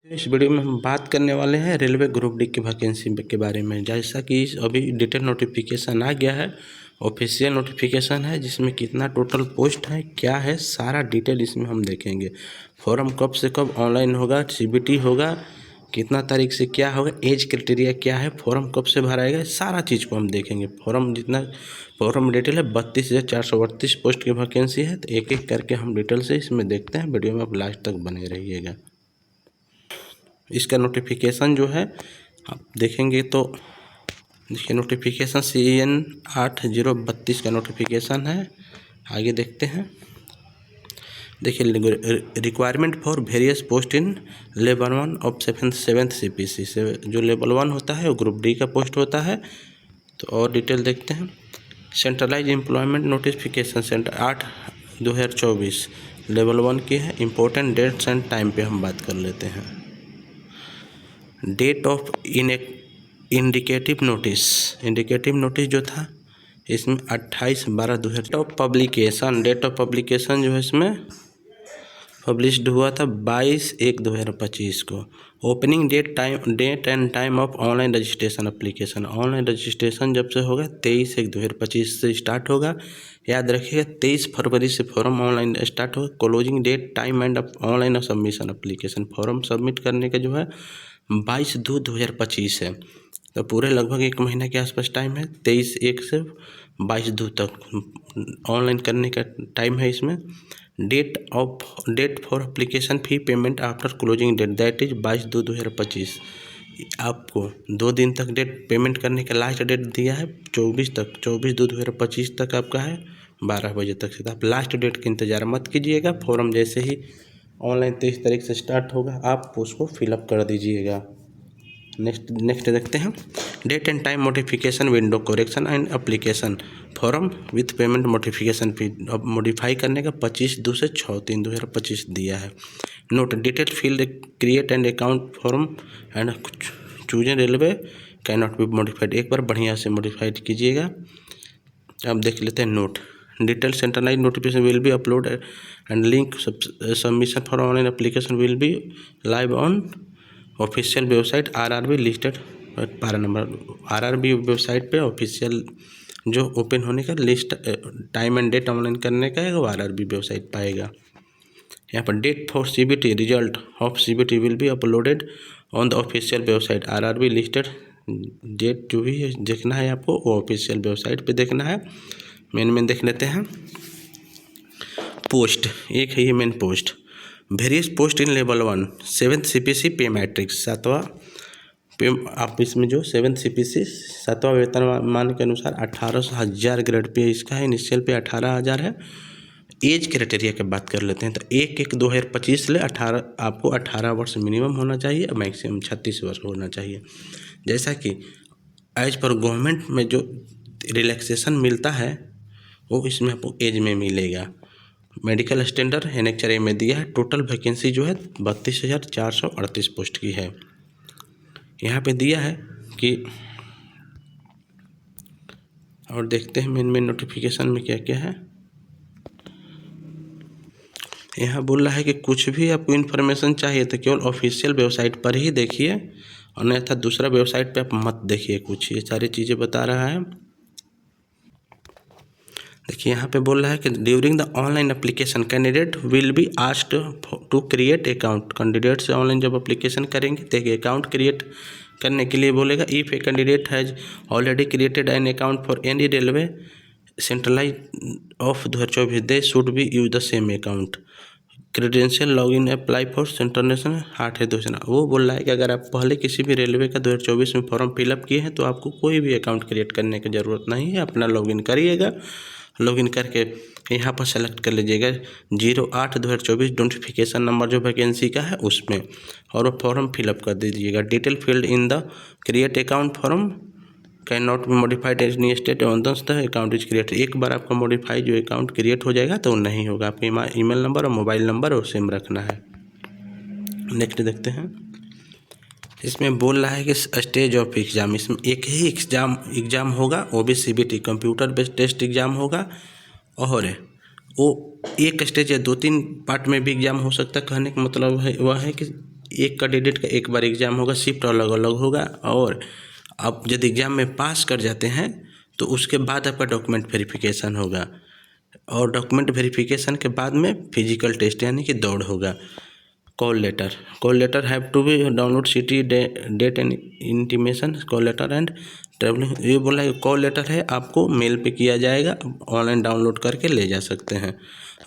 इस वीडियो में हम बात करने वाले हैं रेलवे ग्रुप डी की वैकेंसी के बारे में। जैसा कि अभी डिटेल नोटिफिकेशन आ गया है, ऑफिशियल नोटिफिकेशन है, जिसमें कितना टोटल पोस्ट है, क्या है, सारा डिटेल इसमें हम देखेंगे। फॉर्म कब से कब ऑनलाइन होगा, सीबीटी होगा, कितना तारीख से क्या होगा, एज क्राइटेरिया क्या है, फॉर्म कब से भराएगा, सारा चीज़ को हम देखेंगे। फॉर्म डिटेल है 32,438 पोस्ट की वैकेंसी है। तो एक एक करके हम डिटेल से इसमें देखते हैं। वीडियो में आप लास्ट तक बने रहिएगा। इसका नोटिफिकेशन जो है आप देखेंगे तो देखिए, नोटिफिकेशन CN 8032 का नोटिफिकेशन है। आगे देखते हैं। देखिए, requirement for various post in level 1 of 7th CPC से जो लेवल 1 होता है वो ग्रुप डी का पोस्ट होता है। तो और डिटेल देखते हैं। Centralise employment notification centre 8/2024 level 1 की है। इम्पोर्टेंट डेट्स एंड टाइम पे हम बात कर लेते हैं। डेट ऑफ इंडिकेटिव नोटिस जो था इसमें 28/12/2000। डेट ऑफ पब्लिकेशन जो है इसमें पब्लिश्ड हुआ था 22/1/2025 को। Opening date and time of online registration application. Online registration जब से होगा 23/1/2025 से स्टार्ट होगा। याद रखिएगा 23 फरवरी से फॉर्म ऑनलाइन स्टार्ट होगा। Closing date time and online submission application. Form submit करने का जो है 22/2/2025 है। तो पूरे लगभग 1 महीना के आसपास टाइम है। 23/1 से 22/2 तक ऑनलाइन करने का टाइम है इसमें। Date for application fee payment after closing date that is 22/2/2025। आपको 2 दिन तक डेट पेमेंट करने का लास्ट डेट दिया है 24/2/2025 तक आपका है 12 बजे तक से। तो आप लास्ट डेट का इंतज़ार मत कीजिएगा। फॉर्म जैसे ही ऑनलाइन 23 तारीख से स्टार्ट होगा आप उसको फिलअप कर दीजिएगा। नेक्स्ट देखते हैं। Date and time modification window correction and application form with payment modification fee. अब मॉडिफाई करने का 25/2 से 6/3/2025 दिया है। Note detail field create and account form and chosen railway can not be modified. एक बार बढ़िया से मॉडिफाइड कीजिएगा। अब देख लेते हैं note. Detail centralise notification will be upload and link submission for online application will be live on official website RRB listed. 12 number RRB website पे ऑफिशियल जो ओपन होने का list time and date online करने का है वो RRB website पाएगा। यहाँ पर date for CBT result of CBT will be uploaded on the official website RRB listed. Date जो भी देखना है आपको वो ऑफिशियल वेबसाइट पे देखना है। मेन देख लेते हैं। पोस्ट एक है ये main post. Various post in level 1 7th CPC पे मैट्रिक्स 7वां पे। आप इसमें जो 7th CPC 7वां वेतनमान के अनुसार 18,000 ग्रेड पे इसका है। इनिशियल पे 18,000 है। एज क्राइटेरिया की बात कर लेते हैं। तो 1/1/2025 से 18 आपको 18 वर्ष मिनिमम होना चाहिए, मैक्सिमम 36 वर्ष होना चाहिए। जैसा कि एज पर गवर्नमेंट में जो रिलैक्सेशन मिलता है वो इसमें आपको एज में मिलेगा। मेडिकल स्टैंडर्ड एनेक्चर में दिया है। टोटल वैकेंसी जो है 32,438 पोस्ट की है। यहाँ पे दिया है कि और देखते हैं मेन नोटिफिकेशन में क्या क्या है। यहाँ बोल रहा है कि कुछ भी आपको इन्फॉर्मेशन चाहिए तो केवल ऑफिशियल वेबसाइट पर ही देखिए, अन्यथा दूसरा वेबसाइट पे आप मत देखिए। कुछ ये सारी चीज़ें बता रहा है। देखिए यहाँ पे बोल रहा है कि during the online application candidate will be asked to create account. Candidate से ऑनलाइन जब एप्लीकेशन करेंगे तो अकाउंट क्रिएट करने के लिए बोलेगा। If a candidate has already created an account for any railway centralise of 2024 they should be use the same account. Credential login apply for international 8/2000। वो बोल रहा है कि अगर आप पहले किसी भी रेलवे का 2024 में फॉर्म फिलअप किए हैं तो आपको कोई भी अकाउंट क्रिएट करने की ज़रूरत नहीं है। अपना लॉगिन करिएगा। लॉगिन करके यहाँ पर सेलेक्ट कर लीजिएगा 08/2024 नोटिफिकेशन नंबर जो वैकेंसी का है उसमें, और वो फॉर्म फिलअप कर दीजिएगा। Detail field in the create account form can not be modified any state once the account is create. एक बार आपका मॉडिफाई जो अकाउंट क्रिएट हो जाएगा तो नहीं होगा। आपका ईमेल नंबर और मोबाइल नंबर और सेम रखना है। नेक्स्ट देखते हैं। इसमें बोल रहा है कि स्टेज ऑफ एग्ज़ाम, इसमें एक ही एग्ज़ाम होगा, वो भी CBT computer based test exam होगा। और वो एक स्टेज या 2-3 पार्ट में भी एग्ज़ाम हो सकता है। कहने का मतलब है वह है कि एक कैंडिडेट का एक बार एग्ज़ाम होगा, शिफ्ट अलग अलग होगा। और आप यदि एग्ज़ाम में पास कर जाते हैं तो उसके बाद आपका डॉक्यूमेंट वेरिफिकेशन होगा, और डॉक्यूमेंट वेरिफिकेशन के बाद में फिजिकल टेस्ट यानी कि दौड़ होगा। Call letter have to be download city date and intimation call letter and travelling. ये बोला है कॉल लेटर है, आपको मेल पे किया जाएगा, ऑनलाइन डाउनलोड करके ले जा सकते हैं।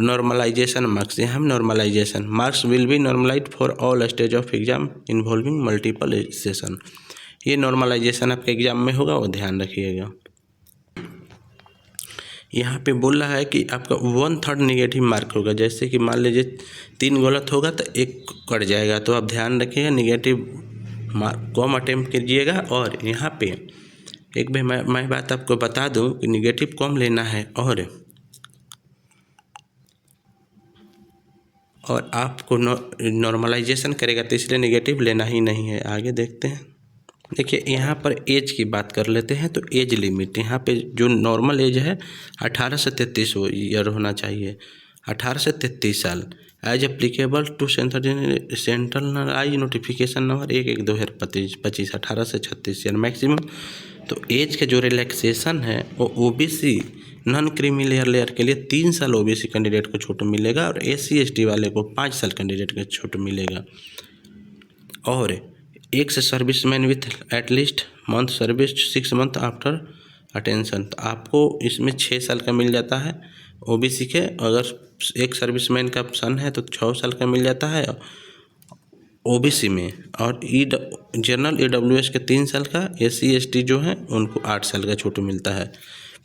नॉर्मलाइजेशन मार्क्स, यहाँ normalisation marks will be normalised for all stage of exam involving multiple session. ये नॉर्मलाइजेशन आपके एग्जाम में होगा, वो ध्यान रखिएगा। यहाँ पे बोल रहा है कि आपका 1/3 नेगेटिव मार्क होगा। जैसे कि मान लीजिए 3 गलत होगा तो 1 कट जाएगा, तो आप ध्यान रखिएगा नेगेटिव मार्क कम अटेम्प्ट कीजिएगा। और यहाँ पे एक भी मैं बात आपको बता दूं कि नेगेटिव कम लेना है, और आपको नॉर्मलाइजेशन करेगा तो इसलिए नेगेटिव लेना ही नहीं है। आगे देखते हैं। देखिए यहाँ पर एज की बात कर लेते हैं। तो एज लिमिट यहाँ पे जो नॉर्मल एज है 18 से 33 ईयर होना चाहिए, 18 से 33 साल। Age applicable to centralise notification number 1/1/2025, 18 से 36 ईयर मैक्सिमम। तो एज के जो रिलैक्सेशन है वो ओबीसी नॉन क्रीमी लेयर के लिए 3 साल ओबीसी कैंडिडेट को छूट मिलेगा, और SC ST वाले को 5 साल कैंडिडेट को छूट मिलेगा। और ex serviceman with at least month service 6 month after attention, तो आपको इसमें 6 साल का मिल जाता है ओबीसी के। अगर एक सर्विसमैन का सन है तो 6 साल का मिल जाता है ओबीसी में। और जनरल EWS के 3 साल का, SC ST जो है उनको 8 साल का छूट मिलता है।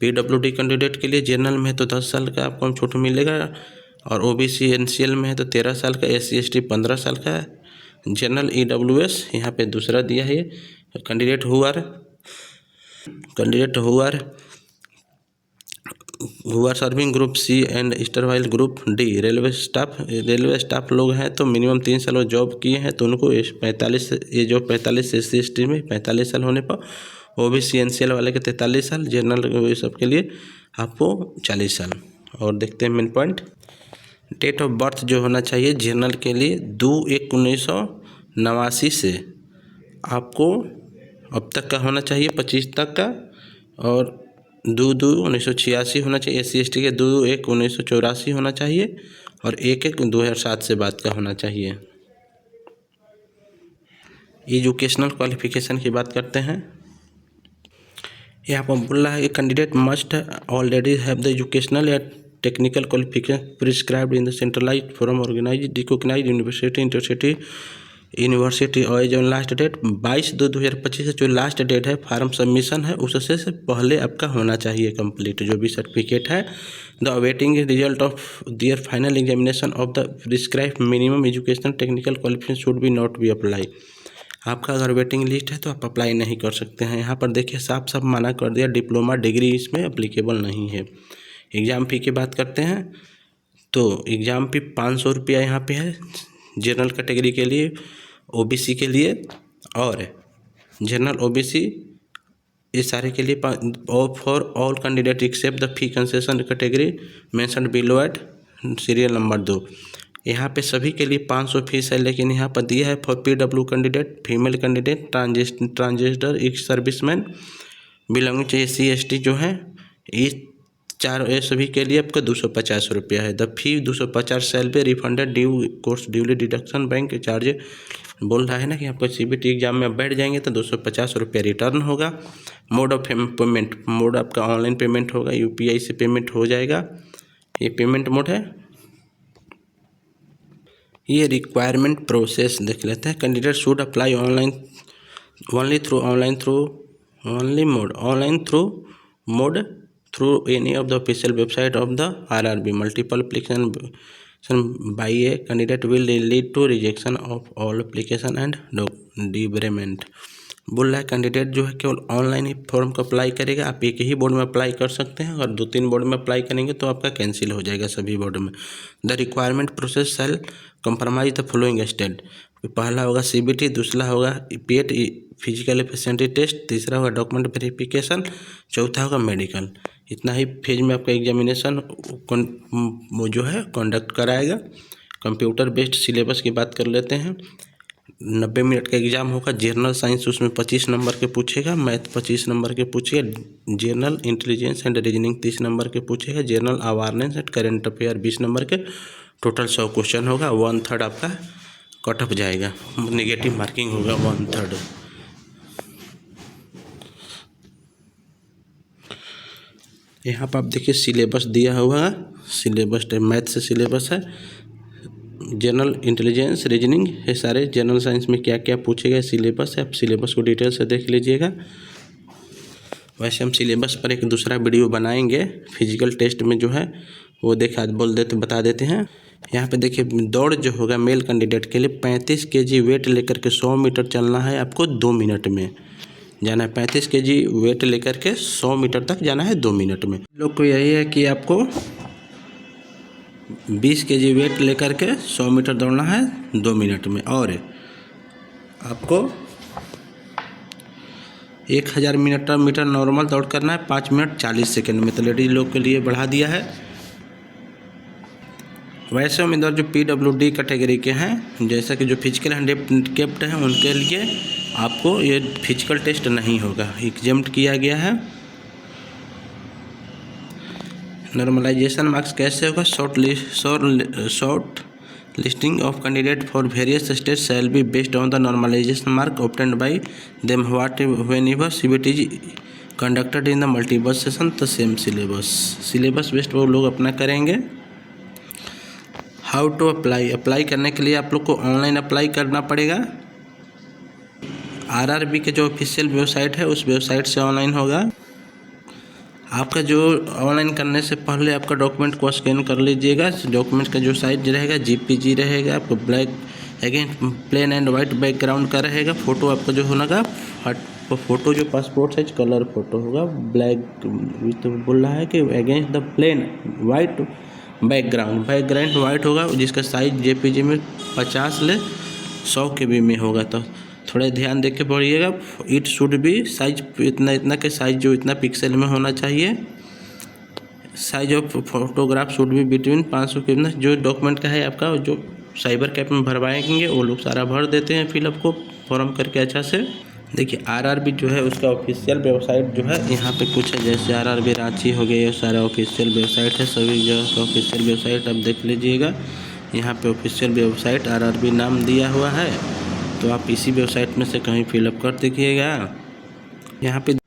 PWD कैंडिडेट के लिए जनरल में तो 10 साल का आपको छूट मिलेगा, और OBC NCL में है तो 13 साल का, SC ST 15 साल का है। जनरल EWS यहाँ पे दूसरा दिया है। Candidate who are serving group C and erstwhile group D railway staff लोग हैं तो मिनिमम 3 साल जॉब किए हैं तो उनको 45, ये जो 45 SC ST में 45 साल होने पर, OBC NCL वाले के 43 साल, जनरल सब के लिए आपको 40 साल। और देखते हैं main point. Date of birth जो होना चाहिए जनरल के लिए 2/1/1989 से आपको अब तक का होना चाहिए, 25 तक का, और 2/2/1986 होना चाहिए। SC ST के 2/1/1984 होना चाहिए, और 1/1/2007 से बाद का होना चाहिए। एजुकेशनल क्वालिफिकेशन की बात करते हैं। यहाँ पर बोल रहा है कि candidate must already have the educational या technical qualification prescribed in the centralised from organised recognised university और जो लास्ट डेट 22/2/2025 से जो लास्ट डेट है फार्म सबमिशन है उससे से पहले आपका होना चाहिए कंप्लीट जो भी सर्टिफिकेट है। The awaiting result of their final examination of the prescribed minimum educational technical qualification should be not be apply. आपका अगर वेटिंग लिस्ट है तो आप अप्लाई नहीं कर सकते हैं। यहाँ पर देखिए साफ साफ मना कर दिया, डिप्लोमा डिग्री इसमें अप्लीकेबल नहीं है। एग्ज़ाम फ़ी की बात करते हैं तो एग्ज़ाम फ़ी 500 रुपया यहाँ पे है जनरल कैटेगरी के लिए, OBC के लिए, और जनरल OBC ये सारे के लिए for all candidate except the fee concession category mention below at serial number 2। यहाँ पे सभी के लिए 500 फीस है, लेकिन यहाँ पर दिया है for PW candidate, female candidate, transgender, ex serviceman, belonging to SC ST जो है ये सभी के लिए आपका 250 रुपया है। The fee 250 shall be refunded due course duly deduction bank charge. बोल रहा है ना कि आपको CBT एग्जाम में बैठ जाएंगे तो 250 रुपया रिटर्न होगा। मोड ऑफ पेमेंट, मोड आपका ऑनलाइन पेमेंट होगा, UPI से पेमेंट हो जाएगा, ये पेमेंट मोड है। ये रिक्वायरमेंट प्रोसेस देख लेते हैं। Candidate should apply online through any of the official website of the RRB। Multiple application by a candidate will lead to rejection of all application and debarment. बोल रहा है candidate जो है केवल ऑनलाइन ही फॉर्म को अप्लाई करेगा। आप एक ही बोर्ड में अप्लाई कर सकते हैं, और 2-3 बोर्ड में अप्लाई करेंगे तो आपका कैंसिल हो जाएगा सभी बोर्ड में। The requirement process shall compromise the following state. पहला होगा CBT, दूसरा होगा PET फिजिकल एफिशिएंसी टेस्ट, तीसरा होगा डॉक्यूमेंट वेरिफिकेशन, चौथा होगा मेडिकल। इतना ही फेज में आपका एग्जामिनेशन वो जो है कंडक्ट कराएगा। कंप्यूटर बेस्ड सिलेबस की बात कर लेते हैं। 90 मिनट का एग्ज़ाम होगा। जनरल साइंस उसमें 25 नंबर के पूछेगा, मैथ 25 नंबर के पूछेगा, general intelligence and reasoning 30 number के पूछेगा, general awareness and current affair 20 number के, टोटल 100 क्वेश्चन होगा। 1/3 आपका कट ऑफ जाएगा, नेगेटिव मार्किंग होगा 1/3। यहाँ पर आप देखिए सिलेबस दिया हुआ है, सिलेबस मैथ से सिलेबस है, जनरल इंटेलिजेंस रीजनिंग है, सारे जनरल साइंस में क्या क्या पूछेगा सिलेबस है। आप सिलेबस को डिटेल से देख लीजिएगा। वैसे हम सिलेबस पर एक दूसरा वीडियो बनाएंगे, फिजिकल टेस्ट में जो है वो बता देते हैं। यहाँ पे देखिए दौड़ जो होगा मेल कैंडिडेट के लिए 35 kg वेट लेकर के 100 मीटर चलना है आपको 2 मिनट में जाना है। 35 kg वेट लेकर के 100 मीटर तक जाना है 2 मिनट में। लोग को यही है कि आपको 20 kg वेट लेकर के 100 मीटर दौड़ना है 2 मिनट में, और आपको 1000 मीटर नॉर्मल दौड़ करना है 5 मिनट 40 सेकेंड में। तो लेडीज लोग के लिए बढ़ा दिया है। वैसे उम्मीदवार जो PWD कैटेगरी के हैं, जैसा कि जो फिजिकल हैंडिकैप्ड हैं, उनके लिए आपको ये फिजिकल टेस्ट नहीं होगा, एग्जम्प्ट किया गया है। नॉर्मलाइजेशन मार्क्स कैसे होगा? Short listing of candidate for various states shall be based on the normalisation mark obtained by them whenever CBT is conducted in the multiple session the same syllabus based वो लोग अपना करेंगे। How to apply करने के लिए आप लोग को ऑनलाइन अप्लाई करना पड़ेगा। RRB के जो ऑफिशियल वेबसाइट है उस वेबसाइट से ऑनलाइन होगा। आपका जो ऑनलाइन करने से पहले आपका डॉक्यूमेंट को स्कैन कर लीजिएगा। डॉक्यूमेंट का जो साइज रहेगा JPG रहेगा, आपको black plain and white background का रहेगा। फ़ोटो आपका जो होगा फ़ोटो जो पासपोर्ट साइज कलर फ़ोटो होगा, ब्लैक तो बोल रहा है कि against the plain white background white होगा, जिसका साइज JPG में 50 ले 100 KB में होगा। तो थोड़ा ध्यान देके पढ़िएगा। इट शुड बी साइज इतना के साइज जो इतना पिक्सल में होना चाहिए। Size of photograph should be between 500 के। जो डॉक्यूमेंट का है आपका, जो साइबर कैफ में भरवाएंगे वो लोग सारा भर देते हैं फिलअप को फॉर्म करके अच्छा से। देखिए RRB जो है उसका ऑफिशियल वेबसाइट जो है यहाँ पे कुछ है, जैसे RRB रांची हो गया, ये सारा ऑफिशियल वेबसाइट है। सभी जगह का ऑफिशियल वेबसाइट आप देख लीजिएगा। यहाँ पे ऑफिशियल वेबसाइट RRB नाम दिया हुआ है, तो आप इसी वेबसाइट में से कहीं फिलअप कर देखिएगा। यहाँ पे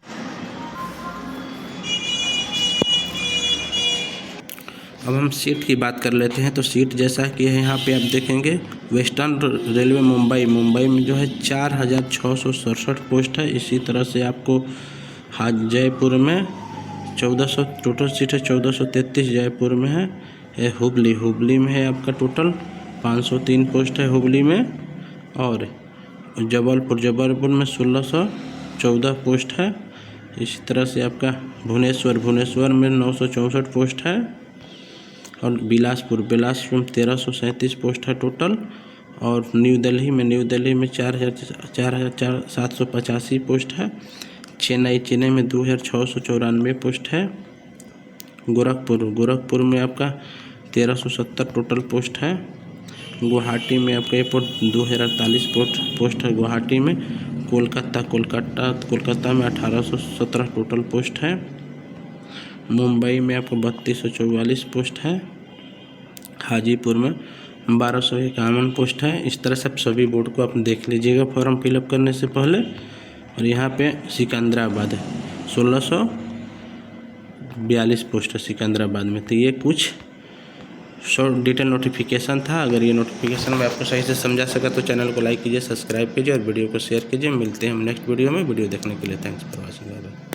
अब हम सीट की बात कर लेते हैं। तो सीट जैसा कि है यहाँ पे आप देखेंगे, वेस्टर्न रेलवे मुंबई में जो है 4667 पोस्ट है। इसी तरह से आपको जयपुर में 1400 टोटल सीट है, 1433 जयपुर में है। हुबली में है आपका टोटल 503 पोस्ट है हुबली में, और जबलपुर में 1614 पोस्ट है। इसी तरह से आपका भुवनेश्वर में 964 पोस्ट है, और बिलासपुर में 1337 पोस्ट है टोटल। और न्यू दिल्ली में 4785 पोस्ट है। चेन्नई में 2694 पोस्ट है। गोरखपुर में आपका 1370 टोटल पोस्ट है। गुवाहाटी में आपका एयरपोर्ट 2048 पोस्ट है गुवाहाटी में। कोलकाता में 1817 टोटल पोस्ट है। मुंबई में आपको 3244 पोस्ट है। हाजीपुर में 1251 पोस्ट है। इस तरह से आप सभी बोर्ड को आप देख लीजिएगा फॉर्म फिलअप करने से पहले। और यहाँ पे सिकंदराबाद 1642 पोस्ट है सिकंदराबाद में। तो ये कुछ शॉर्ट डिटेल नोटिफिकेशन था। अगर ये नोटिफिकेशन मैं आपको सही से समझा सका तो चैनल को लाइक कीजिए, सब्सक्राइब कीजिए और वीडियो को शेयर कीजिए। मिलते हैं हम नेक्स्ट वीडियो में। वीडियो देखने के लिए थैंक्स फॉर वॉचिंग।